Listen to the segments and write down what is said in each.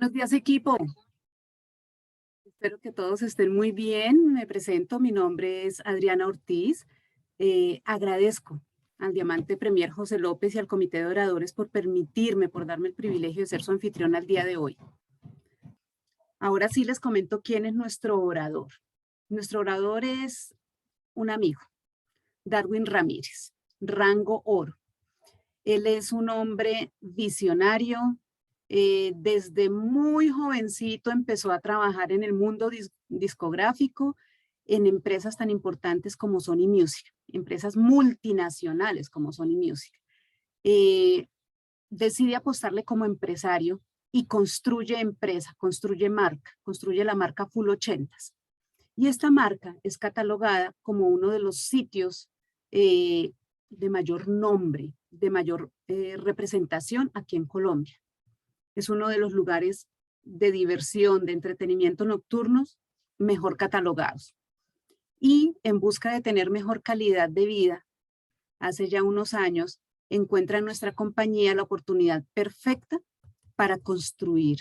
Buenos días, equipo. Espero que todos estén muy bien. Me presento, mi nombre es Adriana Ortiz. Agradezco al Diamante Premier José López y al Comité de Oradores por darme el privilegio de ser su anfitrión al día de hoy. Ahora sí les comento quién es nuestro orador. Nuestro orador es un amigo, Darwin Ramírez, rango oro. Él es un hombre visionario. Desde muy jovencito empezó a trabajar en el mundo discográfico, en empresas tan importantes como Sony Music, empresas multinacionales como Sony Music. Eh, Decide apostarle como empresario y construye empresa, construye la marca Full 80. Y esta marca es catalogada como uno de los sitios de mayor nombre, de mayor representación aquí en Colombia. Es uno de los lugares de diversión, de entretenimiento nocturnos mejor catalogados. Y en busca de tener mejor calidad de vida, hace ya unos años, encuentra en nuestra compañía la oportunidad perfecta para construir,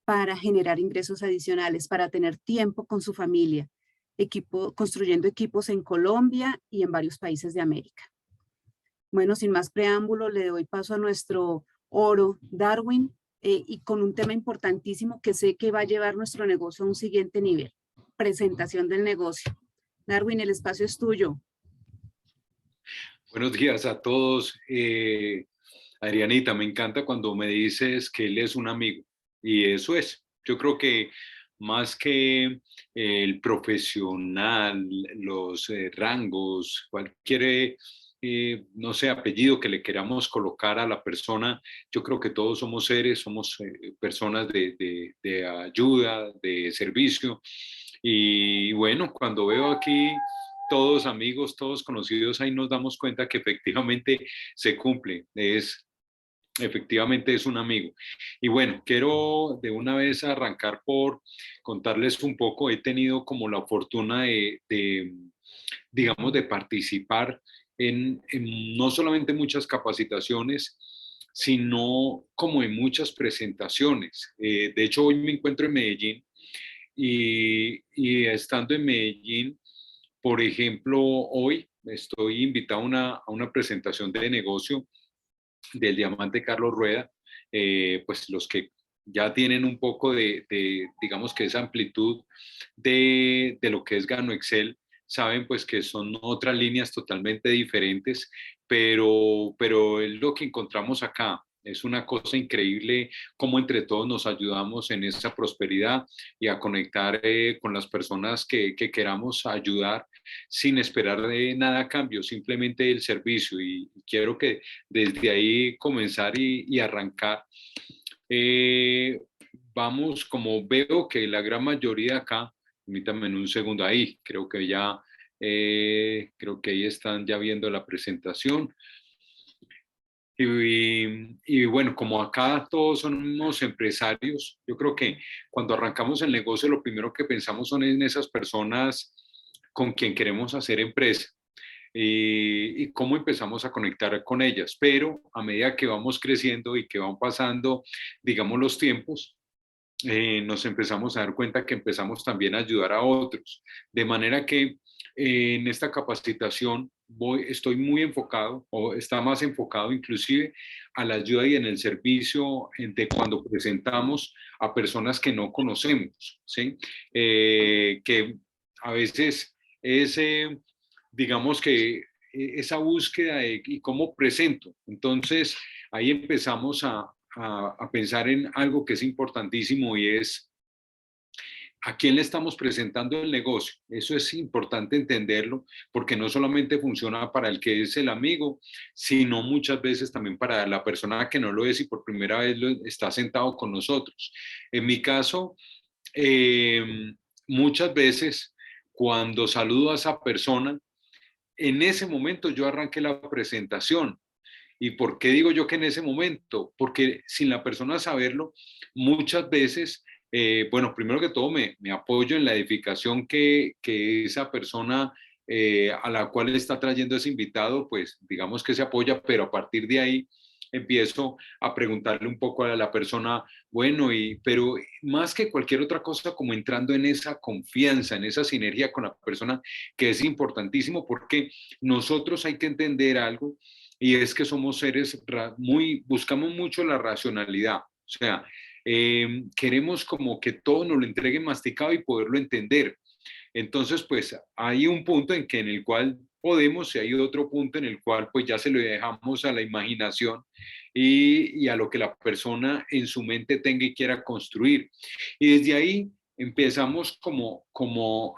para generar ingresos adicionales, para tener tiempo con su familia, construyendo equipos en Colombia y en varios países de América. Bueno, sin más preámbulo, le doy paso a nuestro oro, Darwin, y con un tema importantísimo que sé que va a llevar nuestro negocio a un siguiente nivel, presentación del negocio. Darwin, el espacio es tuyo. Buenos días a todos. Adrianita, me encanta cuando me dices que él es un amigo y eso es. Yo creo que más que el profesional, los rangos, cualquier, no sé, apellido que le queramos colocar a la persona, yo creo que todos somos seres, somos personas de ayuda, de servicio. Y bueno, cuando veo aquí todos amigos, todos conocidos, ahí nos damos cuenta que efectivamente se cumple, efectivamente es un amigo. Y bueno, quiero de una vez arrancar por contarles un poco, he tenido como la fortuna digamos, de participar en no solamente muchas capacitaciones, sino como en muchas presentaciones. De hecho, hoy me encuentro en Medellín y estando en Medellín, por ejemplo, hoy estoy invitado a una presentación de negocio del Diamante Carlos Rueda, pues los que ya tienen un poco digamos que esa amplitud de lo que es Gano Excel, saben pues que son otras líneas totalmente diferentes, pero es lo que encontramos acá. Es una cosa increíble cómo entre todos nos ayudamos en esa prosperidad y a conectar con las personas que queramos ayudar sin esperar nada a cambio, simplemente el servicio. Y quiero que desde ahí comenzar y arrancar. Eh, Vamos, como veo que la gran mayoría acá, permítanme en un segundo ahí, creo que ahí están ya viendo la presentación. Y bueno, como acá todos somos empresarios, yo creo que cuando arrancamos el negocio, lo primero que pensamos son en esas personas con quien queremos hacer empresa y cómo empezamos a conectar con ellas. Pero a medida que vamos creciendo y que van pasando, digamos, los tiempos, nos empezamos a dar cuenta que empezamos también a ayudar a otros. De manera que en esta capacitación estoy muy enfocado, o está más enfocado inclusive a la ayuda y en el servicio de cuando presentamos a personas que no conocemos, ¿sí? Que a veces es, digamos que esa búsqueda de y cómo presento. Entonces, ahí empezamos a pensar en algo que es importantísimo y es a quién le estamos presentando el negocio. Eso es importante entenderlo porque no solamente funciona para el que es el amigo, sino muchas veces también para la persona que no lo es y por primera vez está sentado con nosotros. En mi caso, muchas veces cuando saludo a esa persona, en ese momento yo arranqué la presentación. ¿Y por qué digo yo que en ese momento? Porque sin la persona saberlo, muchas veces, bueno, primero que todo me apoyo en la edificación que esa persona a la cual está trayendo ese invitado, pues digamos que se apoya, pero a partir de ahí empiezo a preguntarle un poco a la persona, bueno, pero más que cualquier otra cosa, como entrando en esa confianza, en esa sinergia con la persona, que es importantísimo porque nosotros hay que entender algo y es que somos seres buscamos mucho la racionalidad, o sea, queremos como que todo nos lo entreguen masticado y poderlo entender. Entonces, pues hay un punto en el cual podemos y hay otro punto en el cual pues ya se lo dejamos a la imaginación y a lo que la persona en su mente tenga y quiera construir. Y desde ahí empezamos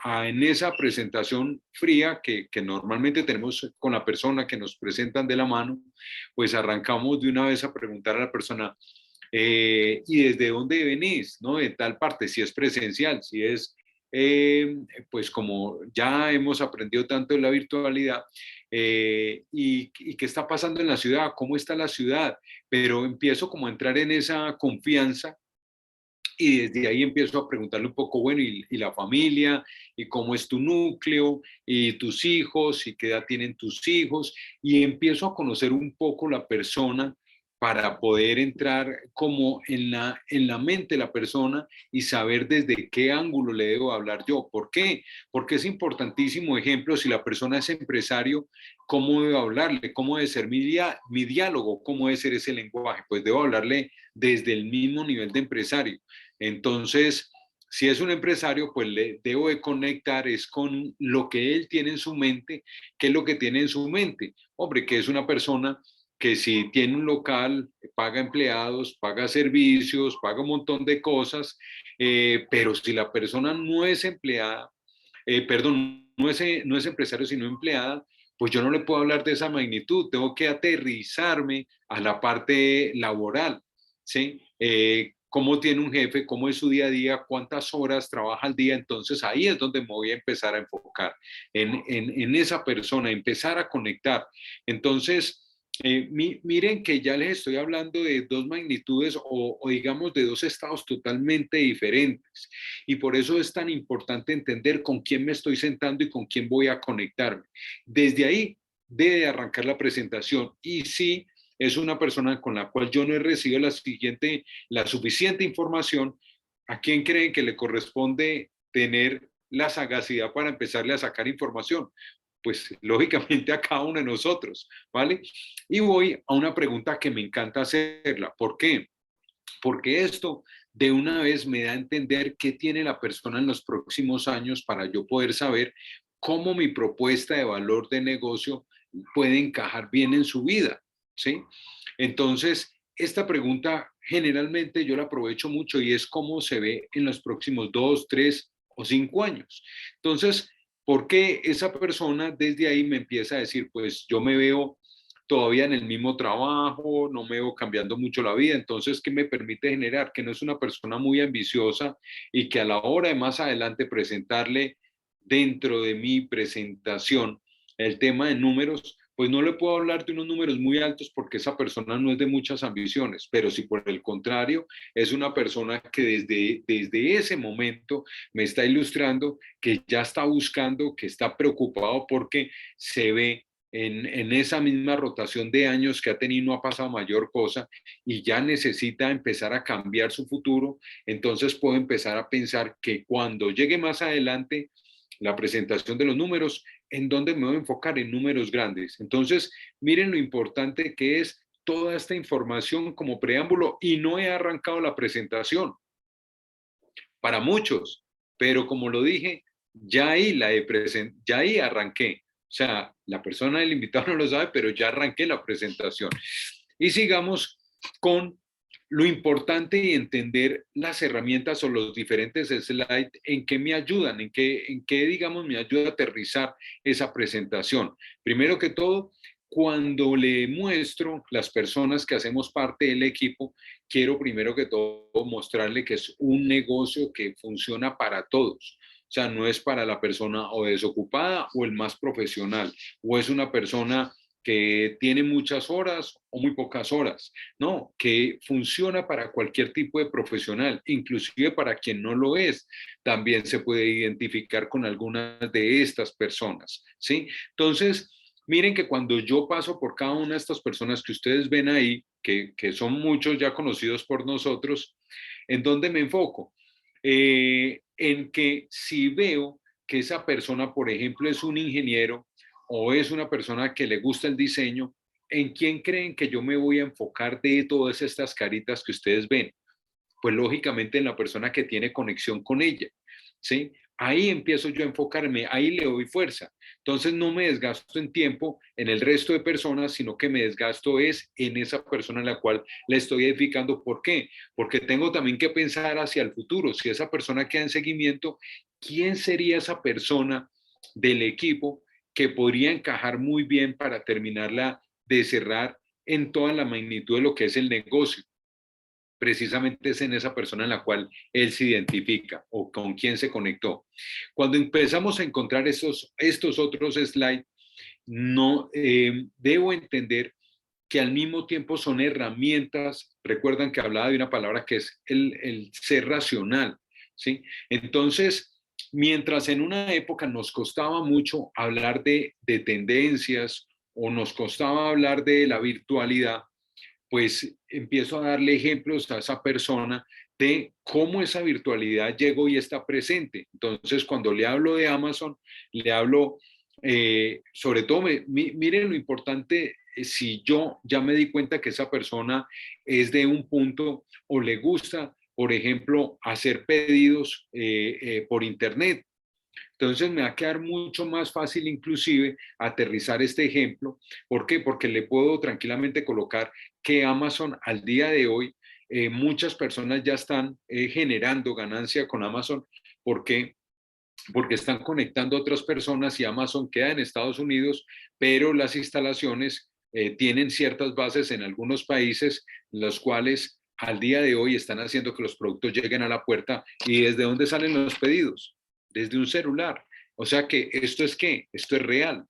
en esa presentación fría que normalmente tenemos con la persona que nos presentan de la mano, pues arrancamos de una vez a preguntar a la persona, ¿y desde dónde venís? ¿No? De tal parte, si es presencial, si es pues como ya hemos aprendido tanto de la virtualidad, y qué está pasando en la ciudad, cómo está la ciudad, pero empiezo como a entrar en esa confianza y desde ahí empiezo a preguntarle un poco, bueno, y la familia, y cómo es tu núcleo, y tus hijos, y qué edad tienen tus hijos, y empiezo a conocer un poco la persona para poder entrar como en la mente de la persona y saber desde qué ángulo le debo hablar yo. ¿Por qué? Porque es importantísimo, ejemplo, si la persona es empresario, ¿cómo debo hablarle? ¿Cómo debe ser mi diálogo? ¿Cómo debe ser ese lenguaje? Pues debo hablarle desde el mismo nivel de empresario. Entonces, si es un empresario, pues le debo de conectar es con lo que él tiene en su mente. ¿Qué es lo que tiene en su mente? Hombre, que es una persona que si tiene un local, paga empleados, paga servicios, paga un montón de cosas, pero si la persona no es empleada, perdón, no es empresario, sino empleada, pues yo no le puedo hablar de esa magnitud, tengo que aterrizarme a la parte laboral, ¿sí? Cómo tiene un jefe, cómo es su día a día, cuántas horas trabaja al día, entonces ahí es donde me voy a empezar a enfocar en esa persona, empezar a conectar. Entonces, miren que ya les estoy hablando de dos magnitudes o digamos de dos estados totalmente diferentes. Y por eso es tan importante entender con quién me estoy sentando y con quién voy a conectarme. Desde ahí debe arrancar la presentación. Y si es una persona con la cual yo no he recibido la suficiente información, ¿a quién creen que le corresponde tener la sagacidad para empezarle a sacar información? Pues lógicamente a cada uno de nosotros, ¿vale? Y voy a una pregunta que me encanta hacerla. ¿Por qué? Porque esto de una vez me da a entender qué tiene la persona en los próximos años para yo poder saber cómo mi propuesta de valor de negocio puede encajar bien en su vida, ¿sí? Entonces, esta pregunta generalmente yo la aprovecho mucho y es cómo se ve en los próximos 2, 3 o 5 años. Entonces, ¿por qué esa persona desde ahí me empieza a decir, pues yo me veo todavía en el mismo trabajo, no me veo cambiando mucho la vida? Entonces, ¿qué me permite generar? Que no es una persona muy ambiciosa y que a la hora de más adelante presentarle dentro de mi presentación el tema de números, pues no le puedo hablar de unos números muy altos porque esa persona no es de muchas ambiciones, pero si por el contrario es una persona que desde ese momento me está ilustrando, que ya está buscando, que está preocupado porque se ve en esa misma rotación de años que ha tenido, no ha pasado mayor cosa y ya necesita empezar a cambiar su futuro, entonces puedo empezar a pensar que cuando llegue más adelante la presentación de los números, ¿en dónde me voy a enfocar? En números grandes. Entonces, miren lo importante que es toda esta información como preámbulo y no he arrancado la presentación para muchos, pero como lo dije, ya ahí arranqué. O sea, la persona del invitado no lo sabe, pero ya arranqué la presentación. Y sigamos con lo importante y entender las herramientas o los diferentes slides en qué me ayudan, en qué, digamos, me ayuda a aterrizar esa presentación. Primero que todo, cuando le muestro las personas que hacemos parte del equipo, quiero primero que todo mostrarle que es un negocio que funciona para todos. O sea, no es para la persona o desocupada o el más profesional, o es una persona que tiene muchas horas o muy pocas horas. No, que funciona para cualquier tipo de profesional, inclusive para quien no lo es. También se puede identificar con algunas de estas personas, ¿sí? Entonces, Miren que cuando yo paso por cada una de estas personas que ustedes ven ahí, que son muchos ya conocidos por nosotros, ¿en dónde me enfoco? En que si veo que esa persona, por ejemplo, es un ingeniero o es una persona que le gusta el diseño, ¿en quién creen que yo me voy a enfocar de todas estas caritas que ustedes ven? Pues lógicamente en la persona que tiene conexión con ella, ¿sí? Ahí empiezo yo a enfocarme, ahí le doy fuerza. Entonces no me desgasto en tiempo en el resto de personas, sino que me desgasto es en esa persona en la cual le estoy edificando. ¿Por qué? Porque tengo también que pensar hacia el futuro. Si esa persona queda en seguimiento, ¿quién sería esa persona del equipo que podría encajar muy bien para terminarla de cerrar en toda la magnitud de lo que es el negocio? Precisamente es en esa persona en la cual él se identifica o con quién se conectó. Cuando empezamos a encontrar estos otros slides, no debo entender que al mismo tiempo son herramientas. Recuerdan que hablaba de una palabra que es el ser racional, ¿sí? Entonces, mientras en una época nos costaba mucho hablar de tendencias o nos costaba hablar de la virtualidad, pues empiezo a darle ejemplos a esa persona de cómo esa virtualidad llegó y está presente. Entonces, cuando le hablo de Amazon, le hablo, sobre todo, miren lo importante, si yo ya me di cuenta que esa persona es de un punto o le gusta, por ejemplo, hacer pedidos por Internet. Entonces me va a quedar mucho más fácil inclusive aterrizar este ejemplo. ¿Por qué? Porque le puedo tranquilamente colocar que Amazon al día de hoy, muchas personas ya están generando ganancia con Amazon. ¿Por qué? Porque están conectando a otras personas y Amazon queda en Estados Unidos, pero las instalaciones tienen ciertas bases en algunos países, los cuales al día de hoy están haciendo que los productos lleguen a la puerta. ¿Y desde dónde salen los pedidos? Desde un celular. O sea que esto es qué, esto es real.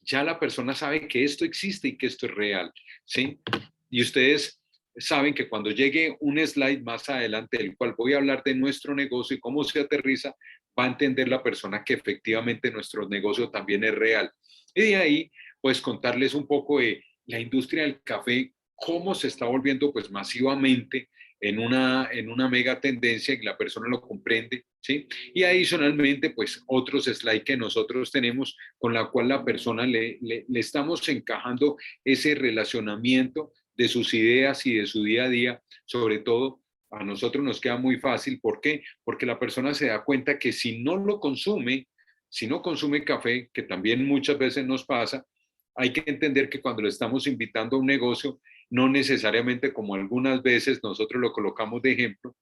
Ya la persona sabe que esto existe y que esto es real, ¿sí? Y ustedes saben que cuando llegue un slide más adelante, del cual voy a hablar de nuestro negocio y cómo se aterriza, va a entender la persona que efectivamente nuestro negocio también es real. Y de ahí, pues contarles un poco de la industria del café, cómo se está volviendo pues masivamente en una mega tendencia y la persona lo comprende, ¿sí? Y adicionalmente, pues otros slides que nosotros tenemos con la cual la persona le estamos encajando ese relacionamiento de sus ideas y de su día a día, sobre todo a nosotros nos queda muy fácil. ¿Por qué? Porque la persona se da cuenta que si no lo consume, si no consume café, que también muchas veces nos pasa, hay que entender que cuando le estamos invitando a un negocio, no necesariamente como algunas veces nosotros lo colocamos de ejemplo,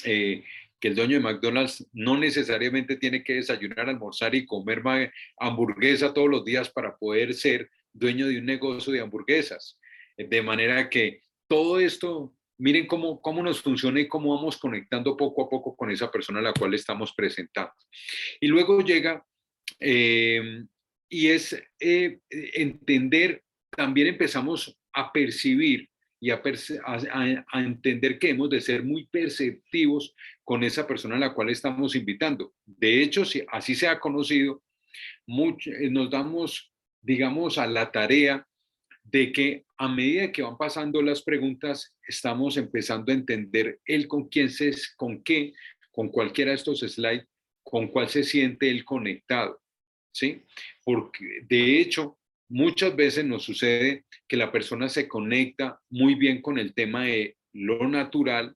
que el dueño de McDonald's no necesariamente tiene que desayunar, almorzar y comer hamburguesa todos los días para poder ser dueño de un negocio de hamburguesas. De manera que todo esto, miren cómo nos funciona y cómo vamos conectando poco a poco con esa persona a la cual estamos presentando. Y luego llega y es entender, también empezamos a percibir y a entender que hemos de ser muy perceptivos con esa persona a la cual estamos invitando. De hecho, si así se ha conocido, nos damos, digamos, a la tarea de que a medida que van pasando las preguntas, estamos empezando a entender él con quién con qué, con cualquiera de estos slides, con cuál se siente él conectado, ¿sí? Porque de hecho, muchas veces nos sucede que la persona se conecta muy bien con el tema de lo natural,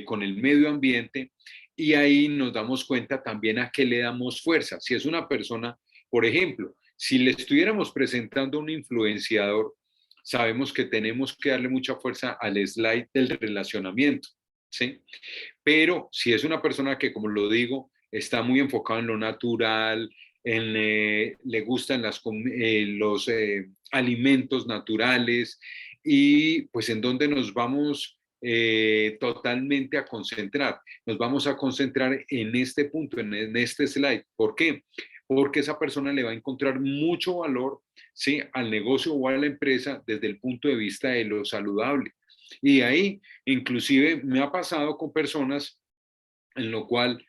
con el medio ambiente, y ahí nos damos cuenta también a qué le damos fuerza. Si es una persona, por ejemplo, si le estuviéramos presentando a un influenciador, sabemos que tenemos que darle mucha fuerza al slide del relacionamiento, ¿sí? Pero si es una persona que, como lo digo, está muy enfocada en lo natural, le gustan los alimentos naturales y pues en donde nos vamos totalmente a concentrar. Nos vamos a concentrar en este punto, en este slide. ¿Por qué? Porque esa persona le va a encontrar mucho valor, ¿sí?, al negocio o a la empresa desde el punto de vista de lo saludable. Y ahí, inclusive, me ha pasado con personas en lo cual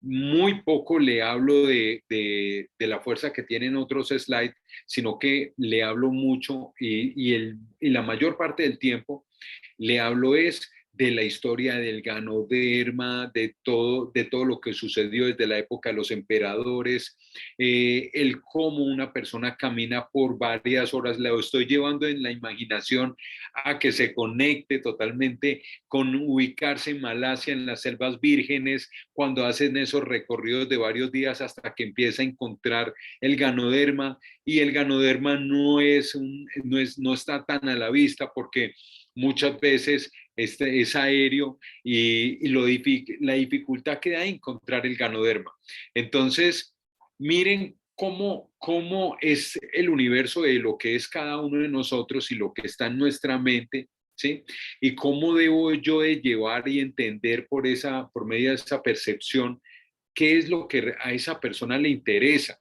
muy poco le hablo de la fuerza que tienen otros slides, sino que le hablo mucho y la mayor parte del tiempo le hablo es de la historia del Ganoderma, de todo lo que sucedió desde la época de los emperadores, el cómo una persona camina por varias horas, lo estoy llevando en la imaginación a que se conecte totalmente con ubicarse en Malasia, en las selvas vírgenes, cuando hacen esos recorridos de varios días hasta que empieza a encontrar el Ganoderma, y el Ganoderma no está tan a la vista porque muchas veces es aéreo la dificultad que da encontrar el Ganoderma. Entonces, miren cómo es el universo de lo que es cada uno de nosotros y lo que está en nuestra mente, ¿sí? Y cómo debo yo de llevar y entender por medio de esa percepción qué es lo que a esa persona le interesa.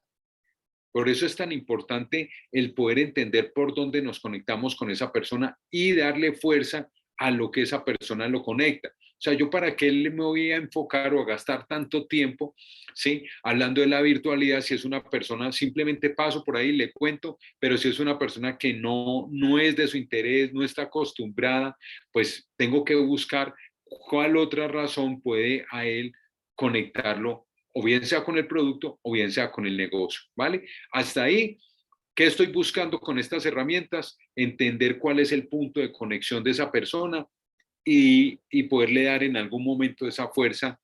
Por eso es tan importante el poder entender por dónde nos conectamos con esa persona y darle fuerza a lo que esa persona lo conecta. O sea, yo para qué me voy a enfocar o a gastar tanto tiempo, ¿sí? Hablando de la virtualidad, si es una persona, simplemente paso por ahí, le cuento, pero si es una persona que no es de su interés, no está acostumbrada, pues tengo que buscar cuál otra razón puede a él conectarlo, o bien sea con el producto o bien sea con el negocio, ¿vale? Hasta ahí, ¿qué estoy buscando con estas herramientas? Entender cuál es el punto de conexión de esa persona y poderle dar en algún momento esa fuerza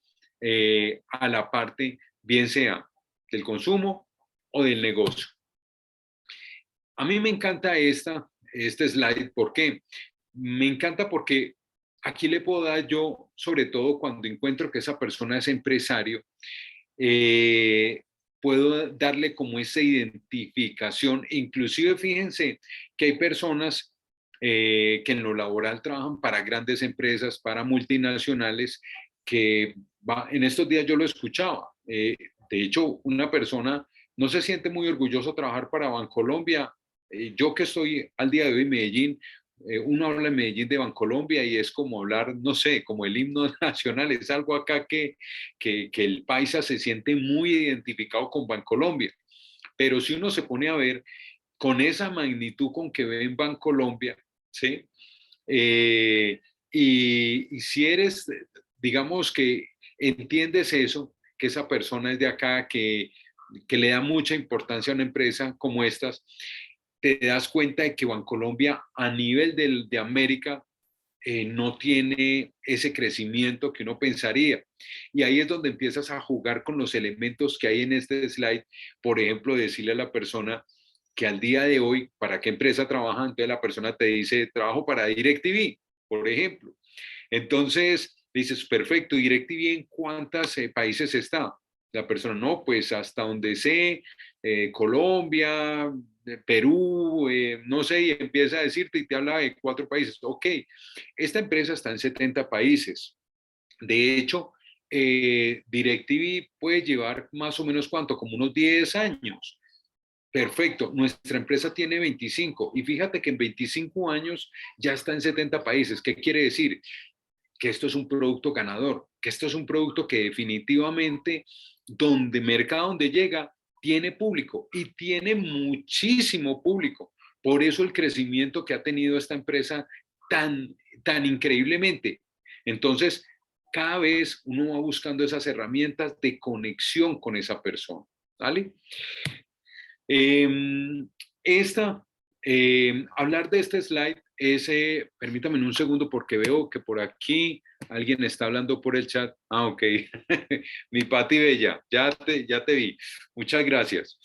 a la parte, bien sea del consumo o del negocio. A mí me encanta este slide. ¿Por qué? Me encanta porque aquí le puedo dar yo, sobre todo cuando encuentro que esa persona es empresario, eh, puedo darle como esa identificación. Inclusive fíjense que hay personas que en lo laboral trabajan para grandes empresas, para multinacionales, en estos días yo lo escuchaba. De hecho, una persona no se siente muy orgulloso de trabajar para Bancolombia. Yo que estoy al día de hoy en Medellín, uno habla en Medellín de Bancolombia y es como hablar, no sé, como el himno nacional, es algo acá que el paisa se siente muy identificado con Bancolombia. Pero si uno se pone a ver con esa magnitud con que ven Bancolombia, ¿sí? Eh, y si eres, digamos que entiendes eso, que esa persona es de acá, que le da mucha importancia a una empresa como estas, te das cuenta de que Bancolombia a nivel de América no tiene ese crecimiento que uno pensaría. Y ahí es donde empiezas a jugar con los elementos que hay en este slide. Por ejemplo, decirle a la persona que al día de hoy, ¿para qué empresa trabaja? Entonces la persona te dice, trabajo para DirecTV, por ejemplo. Entonces dices, perfecto, DirecTV, ¿en cuántos países está? La persona, no, pues hasta donde sé, Colombia, Perú, no sé, y empieza a decirte y te habla de 4 países. Ok, esta empresa está en 70 países. De hecho, DirecTV puede llevar más o menos cuánto, como unos 10 años. Perfecto, nuestra empresa tiene 25 y fíjate que en 25 años ya está en 70 países. ¿Qué quiere decir? Que esto es un producto ganador, que esto es un producto que definitivamente donde mercado donde llega tiene público y tiene muchísimo público. Por eso el crecimiento que ha tenido esta empresa tan increíblemente. Entonces, cada vez uno va buscando esas herramientas de conexión con esa persona, ¿vale? Eh, esta, hablar de este slide es, permítame un segundo porque veo que por aquí alguien está hablando por el chat. Ah, ok. Mi Pati Bella, ya te vi. Muchas gracias.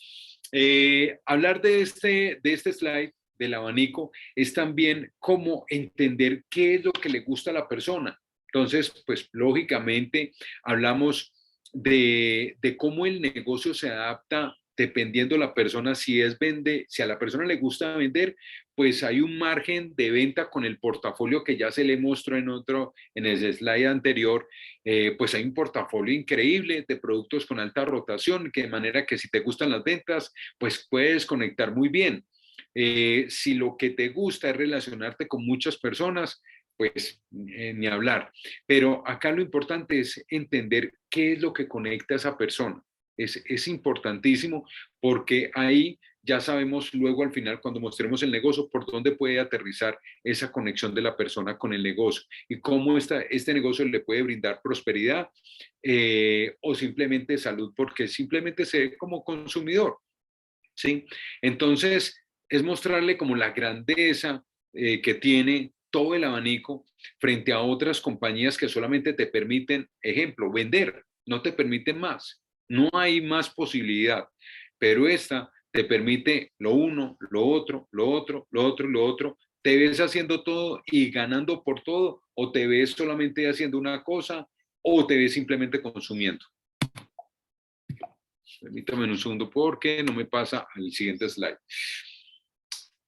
Hablar de este slide, del abanico, es también cómo entender qué es lo que le gusta a la persona. Entonces, pues lógicamente hablamos de cómo el negocio se adapta dependiendo la persona, si a la persona le gusta vender, pues hay un margen de venta con el portafolio que ya se le mostró en el slide anterior, pues hay un portafolio increíble de productos con alta rotación, que de manera que si te gustan las ventas, pues puedes conectar muy bien. Si lo que te gusta es relacionarte con muchas personas, pues ni hablar. Pero acá lo importante es entender qué es lo que conecta a esa persona. Es importantísimo porque ahí ya sabemos luego al final cuando mostremos el negocio por dónde puede aterrizar esa conexión de la persona con el negocio y cómo este negocio le puede brindar prosperidad o simplemente salud porque simplemente se ve como consumidor, ¿sí? Entonces es mostrarle como la grandeza que tiene todo el abanico frente a otras compañías que solamente te permiten, ejemplo, vender, no te permiten más, no hay más posibilidad, pero esta te permite lo uno, lo otro, lo otro, lo otro, lo otro. ¿Te ves haciendo todo y ganando por todo o te ves solamente haciendo una cosa o te ves simplemente consumiendo? Permítame un segundo porque no me pasa al siguiente slide.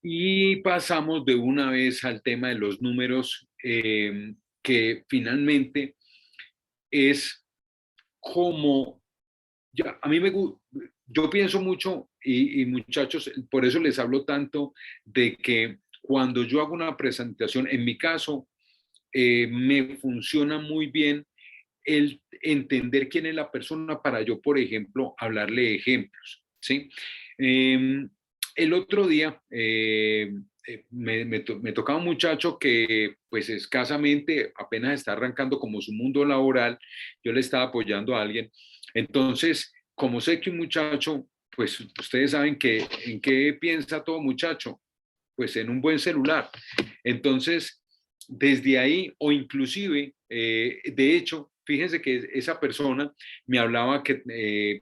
Y pasamos de una vez al tema de los números, que finalmente es como, ya, a mí yo pienso mucho y muchachos, por eso les hablo tanto de que cuando yo hago una presentación, en mi caso, me funciona muy bien el entender quién es la persona para yo, por ejemplo, hablarle de ejemplos, ¿sí? Eh, el otro día me tocaba un muchacho que pues escasamente apenas está arrancando como su mundo laboral, yo le estaba apoyando a alguien, entonces, como sé que un muchacho, pues ustedes saben que en qué piensa todo muchacho, pues en un buen celular. Entonces, desde ahí, o inclusive, de hecho, fíjense que esa persona me hablaba que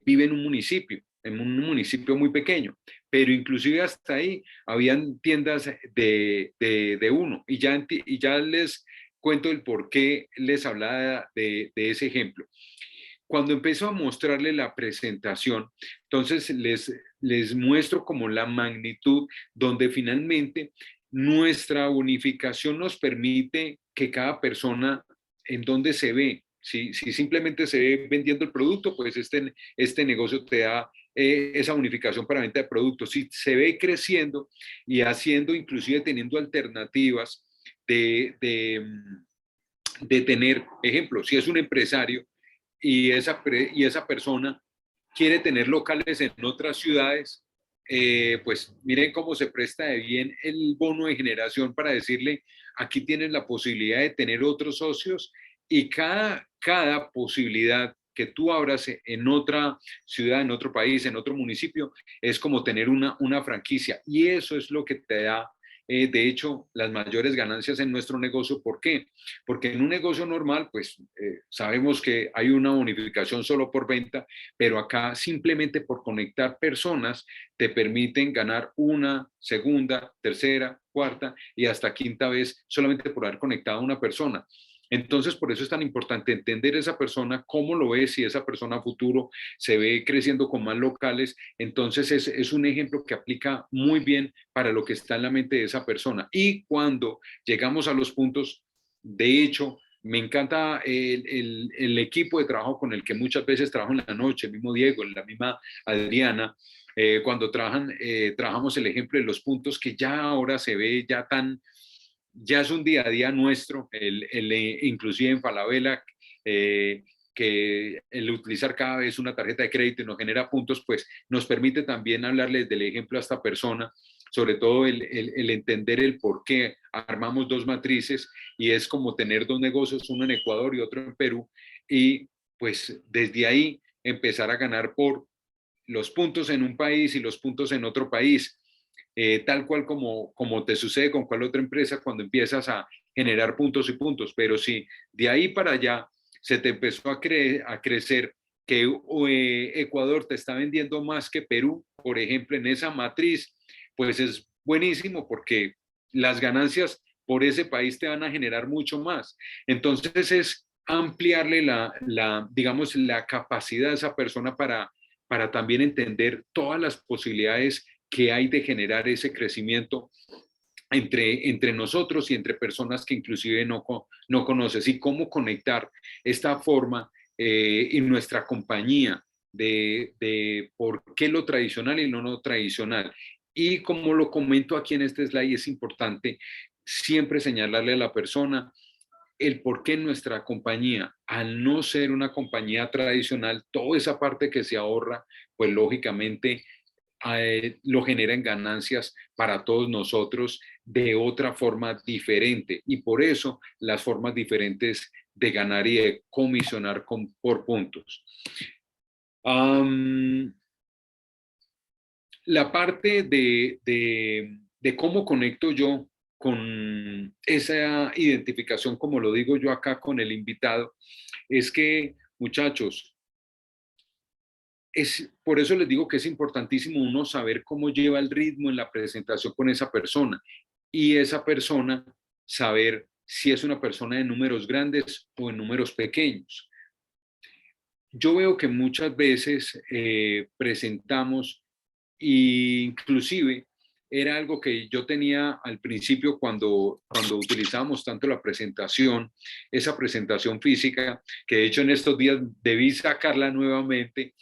vive en un municipio muy pequeño, pero inclusive hasta ahí habían tiendas de uno, y ya les cuento el por qué les hablaba de ese ejemplo. Cuando empiezo a mostrarle la presentación, entonces les muestro como la magnitud donde finalmente nuestra unificación nos permite que cada persona en donde se ve, si simplemente se ve vendiendo el producto, pues este negocio te da esa unificación para venta de productos. Si se ve creciendo y haciendo, inclusive teniendo alternativas de tener, ejemplo, si es un empresario, y esa persona quiere tener locales en otras ciudades, pues miren cómo se presta de bien el bono de generación para decirle, aquí tienes la posibilidad de tener otros socios y cada posibilidad que tú abras en otra ciudad, en otro país, en otro municipio, es como tener una franquicia. Y eso es lo que te da, de hecho, las mayores ganancias en nuestro negocio. ¿Por qué? Porque en un negocio normal, pues sabemos que hay una bonificación solo por venta, pero acá simplemente por conectar personas te permiten ganar una, segunda, tercera, cuarta y hasta quinta vez solamente por haber conectado a una persona. Entonces, por eso es tan importante entender esa persona, cómo lo ve, si esa persona a futuro se ve creciendo con más locales. Entonces, es un ejemplo que aplica muy bien para lo que está en la mente de esa persona. Y cuando llegamos a los puntos, de hecho, me encanta el equipo de trabajo con el que muchas veces trabajo en la noche, el mismo Diego, la misma Adriana, cuando trabajamos el ejemplo de los puntos que ya ahora se ve ya es un día a día nuestro, inclusive en Falabella, que el utilizar cada vez una tarjeta de crédito y nos genera puntos, pues nos permite también hablarles del ejemplo a esta persona, sobre todo el entender el por qué armamos dos matrices y es como tener dos negocios, uno en Ecuador y otro en Perú, y pues desde ahí empezar a ganar por los puntos en un país y los puntos en otro país, tal cual como te sucede con cual otra empresa cuando empiezas a generar puntos y puntos, pero si de ahí para allá se te empezó a crecer que Ecuador te está vendiendo más que Perú, por ejemplo, en esa matriz, pues es buenísimo porque las ganancias por ese país te van a generar mucho más. Entonces es ampliarle digamos, la capacidad de esa persona para también entender todas las posibilidades que hay de generar ese crecimiento entre nosotros y entre personas que inclusive no conoces y cómo conectar esta forma y nuestra compañía de por qué lo tradicional y no lo tradicional. Y como lo comento aquí en este slide, es importante siempre señalarle a la persona el por qué nuestra compañía, al no ser una compañía tradicional, toda esa parte que se ahorra, pues lógicamente lo genera en ganancias para todos nosotros de otra forma diferente. Y por eso las formas diferentes de ganar y de comisionar por puntos. La parte de cómo conecto yo con esa identificación, como lo digo yo acá con el invitado, es que, muchachos, por eso les digo que es importantísimo uno saber cómo lleva el ritmo en la presentación con esa persona y esa persona saber si es una persona de números grandes o en números pequeños. Yo veo que muchas veces presentamos, e inclusive era algo que yo tenía al principio cuando utilizábamos tanto la presentación, esa presentación física, que de hecho en estos días debí sacarla nuevamente,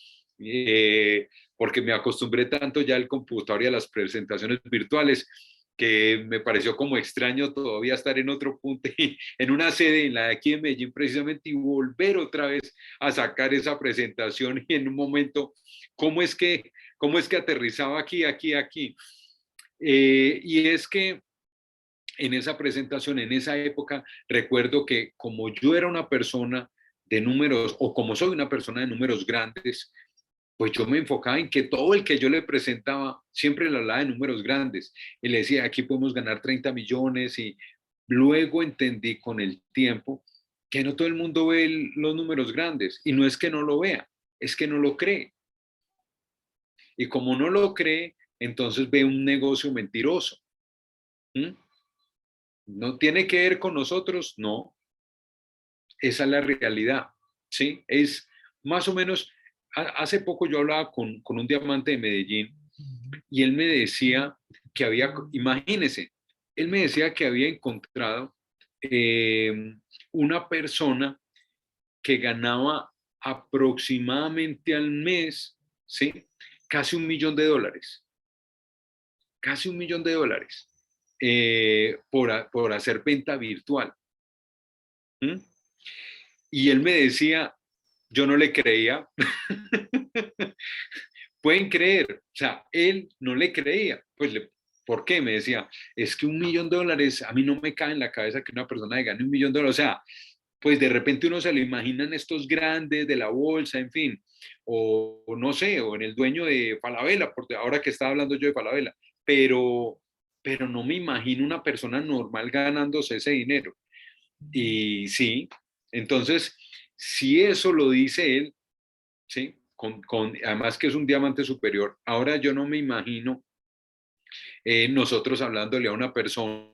porque me acostumbré tanto ya al computador y a las presentaciones virtuales, que me pareció como extraño todavía estar en otro punto, en una sede, en la de aquí en Medellín precisamente, y volver otra vez a sacar esa presentación y en un momento, cómo es que aterrizaba aquí, aquí, aquí. Y es que en esa presentación, en esa época, recuerdo que como yo era una persona de números, o como soy una persona de números grandes, pues yo me enfocaba en que todo el que yo le presentaba siempre le hablaba de números grandes y le decía, aquí podemos ganar 30 millones y luego entendí con el tiempo que no todo el mundo ve los números grandes y no es que no lo vea, es que no lo cree. Y como no lo cree, entonces ve un negocio mentiroso. ¿Mm? ¿No tiene que ver con nosotros? No, esa es la realidad. ¿Sí? Es más o menos, hace poco yo hablaba con un diamante de Medellín y él me decía que había, imagínese, él me decía que había encontrado una persona que ganaba aproximadamente al mes, ¿sí? Casi $1.000.000, casi $1.000.000 por hacer venta virtual. ¿Mm? Y él me decía, yo no le creía. Pueden creer, o sea, él no le creía. Pues, ¿por qué? Me decía, es que $1.000.000, a mí no me cae en la cabeza que una persona gane $1.000.000. O sea, pues de repente uno se lo imagina en estos grandes de la bolsa, en fin, o no sé, o en el dueño de Falabella, porque ahora que estaba hablando yo de Falabella, pero, pero no me imagino una persona normal ganándose ese dinero. Y sí, entonces, si eso lo dice él, ¿sí? Además que es un diamante superior, ahora yo no me imagino nosotros hablándole a una persona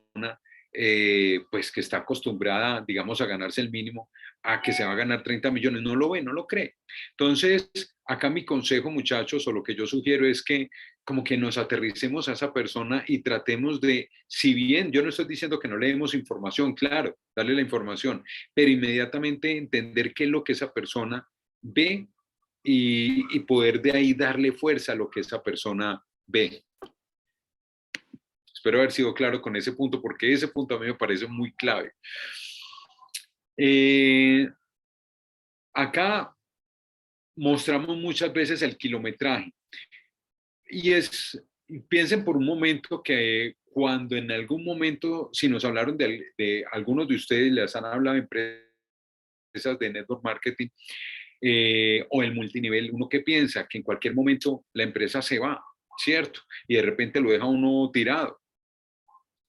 pues que está acostumbrada, digamos, a ganarse el mínimo, a que se va a ganar 30 millones, no lo ve, no lo cree. Entonces, acá mi consejo, muchachos, o lo que yo sugiero es que como que nos aterricemos a esa persona y tratemos de, si bien yo no estoy diciendo que no le demos información, claro, darle la información, pero inmediatamente entender qué es lo que esa persona ve y poder de ahí darle fuerza a lo que esa persona ve. Espero haber sido claro con ese punto, porque ese punto a mí me parece muy clave. Eh, Acá mostramos muchas veces el kilometraje y piensen por un momento que cuando en algún momento, si nos hablaron de algunos de ustedes, les han hablado de empresas de network marketing o el multinivel, uno que piensa que en cualquier momento la empresa se va, ¿cierto? Y de repente lo deja uno tirado.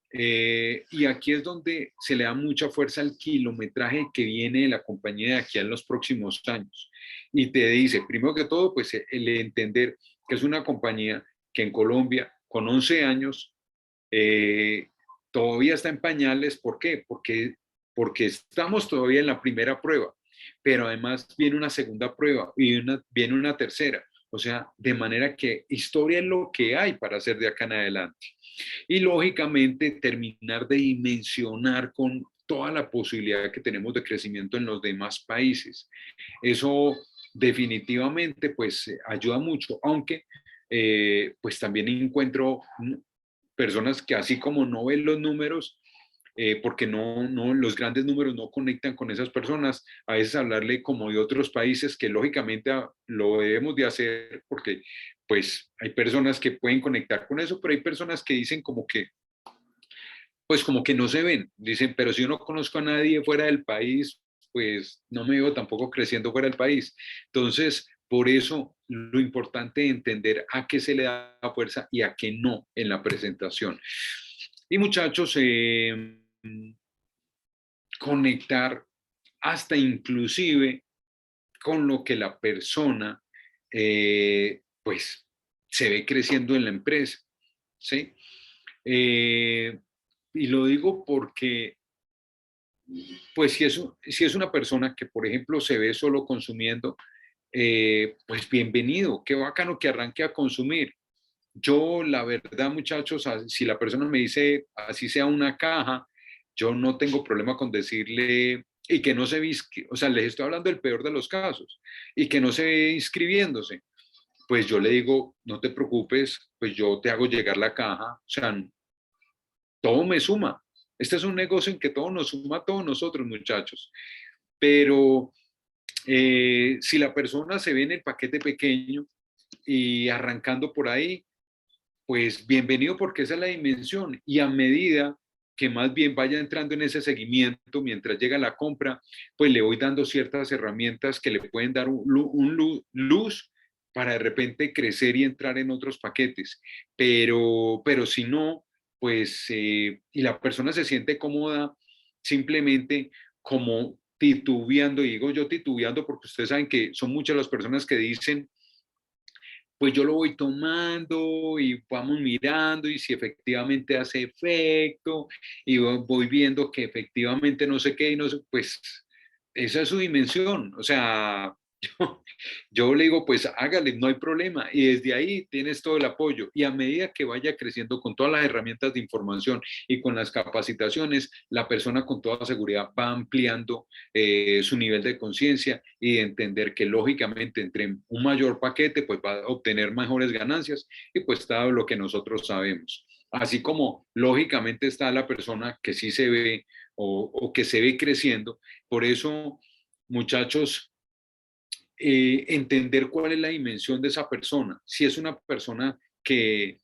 Y aquí es donde se le da mucha fuerza al kilometraje que viene de la compañía de aquí en los próximos años. Y te dice, primero que todo, pues el entender que es una compañía que en Colombia, con 11 años, todavía está en pañales. ¿Por qué? Porque estamos todavía en la primera prueba, pero además viene una segunda prueba y viene una tercera. O sea, de manera que historia es lo que hay para hacer de acá en adelante. Y lógicamente terminar de dimensionar con toda la posibilidad que tenemos de crecimiento en los demás países. Eso definitivamente pues ayuda mucho, aunque pues también encuentro personas que así como no ven los números, porque los grandes números no conectan con esas personas. A veces hablarle como de otros países que lógicamente lo debemos de hacer porque pues hay personas que pueden conectar con eso, pero hay personas que dicen como que pues como que no se ven. Dicen, pero si yo no conozco a nadie fuera del país, pues no me veo tampoco creciendo fuera del país. Entonces, por eso lo importante es entender a qué se le da fuerza y a qué no en la presentación. Y muchachos, conectar hasta inclusive con lo que la persona pues se ve creciendo en la empresa, ¿sí? Eh, y lo digo porque pues si es una persona que, por ejemplo, se ve solo consumiendo, pues bienvenido, qué bacano que arranque a consumir. Yo, la verdad, muchachos, si la persona me dice, así sea una caja, yo no tengo problema con decirle, y que no se ve, o sea, les estoy hablando del peor de los casos, y que no se ve inscribiéndose, pues yo le digo, no te preocupes, pues yo te hago llegar la caja, o sea, todo me suma. Este es un negocio en que todo nos suma a todos nosotros, muchachos. Pero si la persona se ve en el paquete pequeño y arrancando por ahí, pues bienvenido porque esa es la dimensión. Y a medida que más bien vaya entrando en ese seguimiento mientras llega la compra, pues le voy dando ciertas herramientas que le pueden dar luz para de repente crecer y entrar en otros paquetes. Pero si no, pues, y la persona se siente cómoda simplemente como titubeando, y digo yo titubeando porque ustedes saben que son muchas las personas que dicen, pues yo lo voy tomando y vamos mirando y si efectivamente hace efecto y voy viendo que efectivamente no sé qué y no sé, pues esa es su dimensión. O sea, yo, yo le digo, pues hágale, no hay problema. Y desde ahí tienes todo el apoyo. Y a medida que vaya creciendo con todas las herramientas de información y con las capacitaciones, la persona con toda seguridad va ampliando su nivel de conciencia y de entender que lógicamente entre un mayor paquete, pues va a obtener mejores ganancias y pues está lo que nosotros sabemos. Así como lógicamente está la persona que sí se ve o que se ve creciendo. Por eso, muchachos, entender cuál es la dimensión de esa persona. Si es una persona que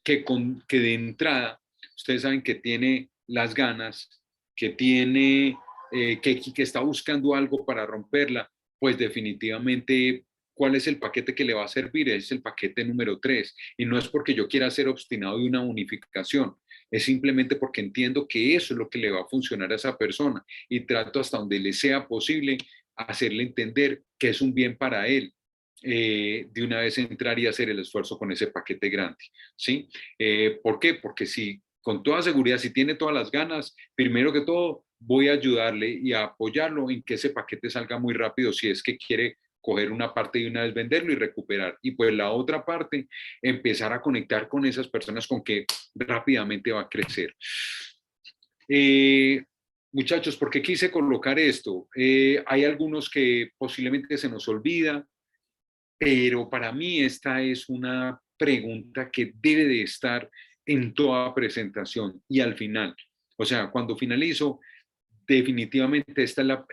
de entrada, ustedes saben que tiene las ganas, que tiene, que está buscando algo para romperla, pues definitivamente, ¿cuál es el paquete que le va a servir? Es el paquete número 3. Y no es porque yo quiera ser obstinado de una unificación, es simplemente porque entiendo que eso es lo que le va a funcionar a esa persona y trato hasta donde le sea posible hacerle entender que es un bien para él, de una vez entrar y hacer el esfuerzo con ese paquete grande, ¿sí? ¿Por qué? Porque si con toda seguridad, si tiene todas las ganas, primero que todo, voy a ayudarle y a apoyarlo en que ese paquete salga muy rápido si es que quiere coger una parte y una vez venderlo y recuperar. Y pues la otra parte, empezar a conectar con esas personas con que rápidamente va a crecer. Eh, Muchachos, ¿por qué quise colocar esto? Hay algunos que posiblemente se nos olvida, pero para mí esta es una pregunta que debe de estar en toda presentación y al final. O sea, cuando finalizo, definitivamente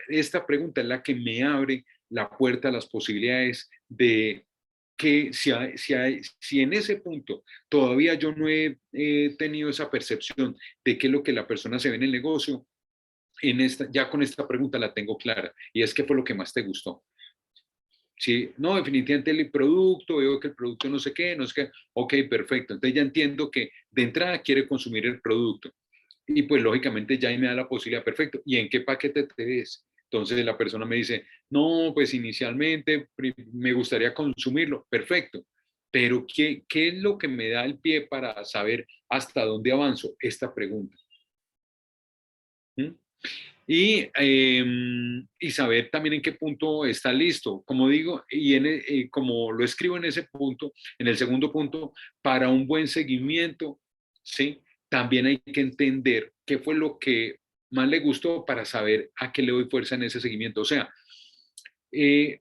esta pregunta es la que me abre la puerta a las posibilidades de que si en ese punto todavía yo no he tenido esa percepción de qué es lo que la persona se ve en el negocio, ya con esta pregunta la tengo clara y es qué fue lo que más te gustó. Sí, no, definitivamente el producto, veo que el producto no sé qué, no sé qué, ok, perfecto. Entonces ya entiendo que de entrada quiere consumir el producto y pues lógicamente ya ahí me da la posibilidad, perfecto. ¿Y en qué paquete te ves? Entonces la persona me dice, no, pues inicialmente me gustaría consumirlo, perfecto. Pero ¿qué es lo que me da el pie para saber hasta dónde avanzo? Esta pregunta. ¿Mm? Y saber también en qué punto está listo. Como digo, como lo escribo en ese punto, en el segundo punto, para un buen seguimiento, ¿sí? También hay que entender qué fue lo que más le gustó para saber a qué le doy fuerza en ese seguimiento. O sea,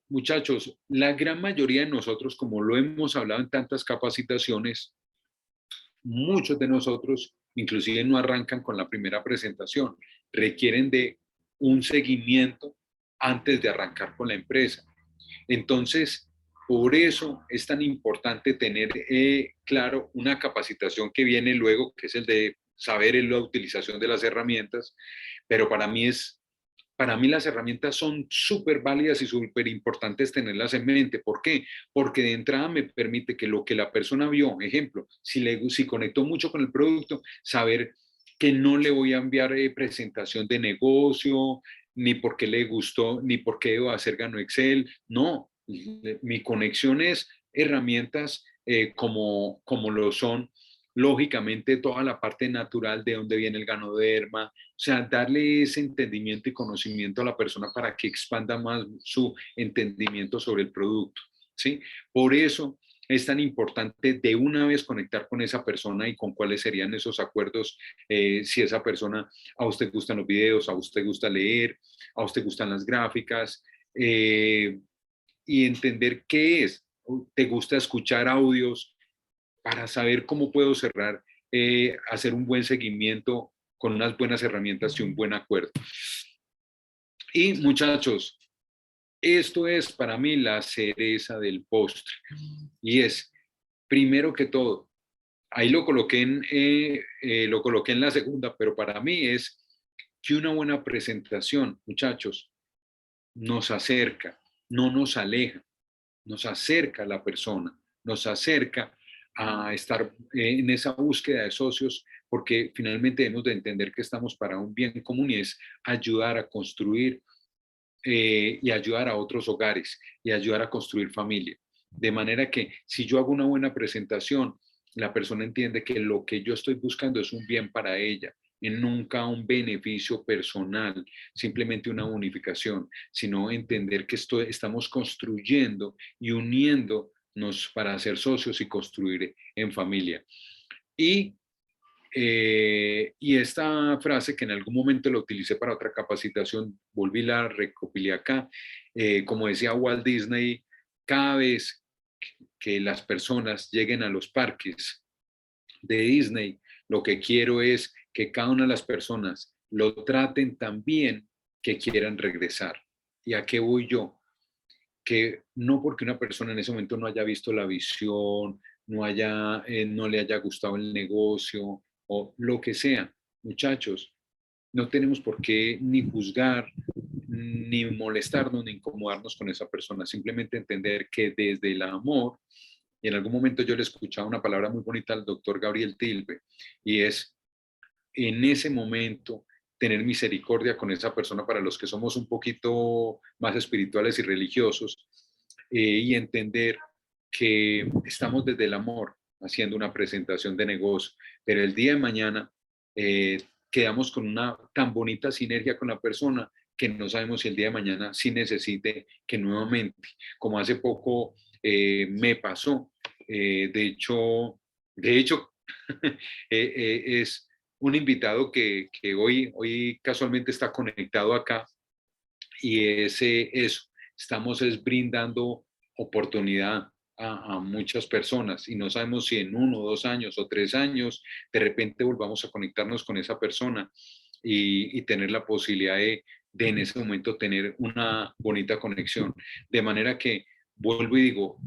muchachos, la gran mayoría de nosotros, como lo hemos hablado en tantas capacitaciones, muchos de nosotros inclusive no arrancan con la primera presentación, requieren de un seguimiento antes de arrancar con la empresa. Entonces, por eso es tan importante tener claro una capacitación que viene luego, que es el de saber la utilización de las herramientas, pero para mí las herramientas son súper válidas y súper importantes tenerlas en mente. ¿Por qué? Porque de entrada me permite que lo que la persona vio, ejemplo, si conectó mucho con el producto, saber que no le voy a enviar presentación de negocio, ni por qué le gustó, ni por qué debo hacer Gano Excel. No, mi conexión es herramientas como lo son, lógicamente, toda la parte natural de dónde viene el ganoderma, o sea, darle ese entendimiento y conocimiento a la persona para que expanda más su entendimiento sobre el producto, ¿sí? Por eso es tan importante de una vez conectar con esa persona y con cuáles serían esos acuerdos, si esa persona, a usted gustan los videos, a usted gusta leer, a usted gustan las gráficas, y entender qué es, te gusta escuchar audios, para saber cómo puedo cerrar, hacer un buen seguimiento con unas buenas herramientas y un buen acuerdo. Y muchachos, esto es para mí la cereza del postre. Y es, primero que todo, ahí lo coloqué en la segunda, pero para mí es que una buena presentación, muchachos, nos acerca, no nos aleja, nos acerca a la persona, nos acerca a estar en esa búsqueda de socios, porque finalmente debemos de entender que estamos para un bien común y es ayudar a construir y ayudar a otros hogares y ayudar a construir familia. De manera que si yo hago una buena presentación, la persona entiende que lo que yo estoy buscando es un bien para ella, y nunca un beneficio personal, simplemente una unificación, sino entender que estamos construyendo y uniéndonos para ser socios y construir en familia. Y esta frase que en algún momento la utilicé para otra capacitación, volví la recopilé acá. Como decía Walt Disney, cada vez que las personas lleguen a los parques de Disney, lo que quiero es que cada una de las personas lo traten tan bien que quieran regresar. ¿Y a qué voy yo? Que no porque una persona en ese momento no haya visto la visión, no le haya gustado el negocio o lo que sea, muchachos, no tenemos por qué ni juzgar, ni molestarnos, ni incomodarnos con esa persona, simplemente entender que desde el amor, y en algún momento yo le escuchaba una palabra muy bonita al doctor Gabriel Tilbe, y es en ese momento tener misericordia con esa persona para los que somos un poquito más espirituales y religiosos, y entender que estamos desde el amor haciendo una presentación de negocio, pero el día de mañana quedamos con una tan bonita sinergia con la persona que no sabemos si el día de mañana sí necesite que nuevamente, como hace poco me pasó, de hecho es un invitado que hoy casualmente está conectado acá, y es eso, estamos brindando oportunidad a muchas personas y no sabemos si en 1, 2 años o 3 años de repente volvamos a conectarnos con esa persona y tener la posibilidad de en ese momento tener una bonita conexión. De manera que, vuelvo y digo,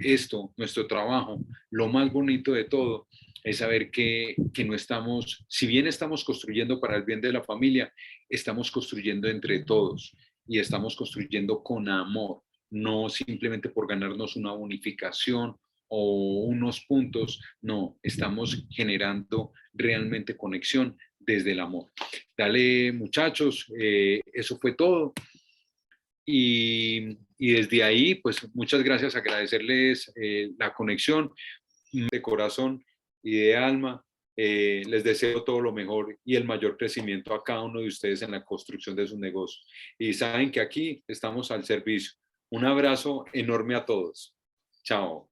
nuestro trabajo, lo más bonito de todo es saber que no estamos, si bien estamos construyendo para el bien de la familia, estamos construyendo entre todos y estamos construyendo con amor, no simplemente por ganarnos una unificación o unos puntos, no, estamos generando realmente conexión desde el amor. Dale, muchachos, eso fue todo. Y desde ahí, pues muchas gracias, agradecerles la conexión de corazón y de alma. Les deseo todo lo mejor y el mayor crecimiento a cada uno de ustedes en la construcción de sus negocios. Y saben que aquí estamos al servicio. Un abrazo enorme a todos. Chao.